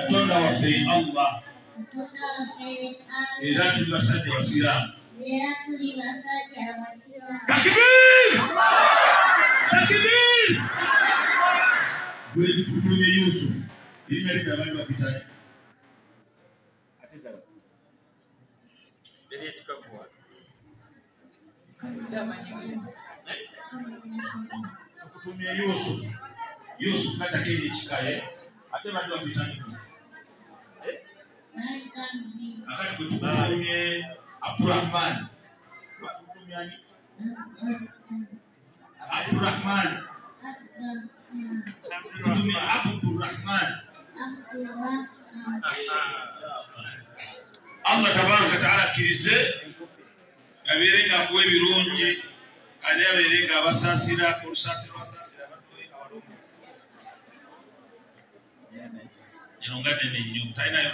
katonda waffe Allah era tuli basajja basiraamu. Takbir! Takbir! Gwe tututumye Yusuf erinnya lidda abali bapitani tukutumye Yusuf natakeri ekikaye ate badde bapitani akati gwe tukutumye Abdurrahman Abdurrahman tukutumye Abdurrahman Allah tabaraka ta'ala kirize abeerenga akuwa ebirungi ate abeerenga abasaasira olusaasira basaasira batoyeka walongo eno nga nene nnyo talinayo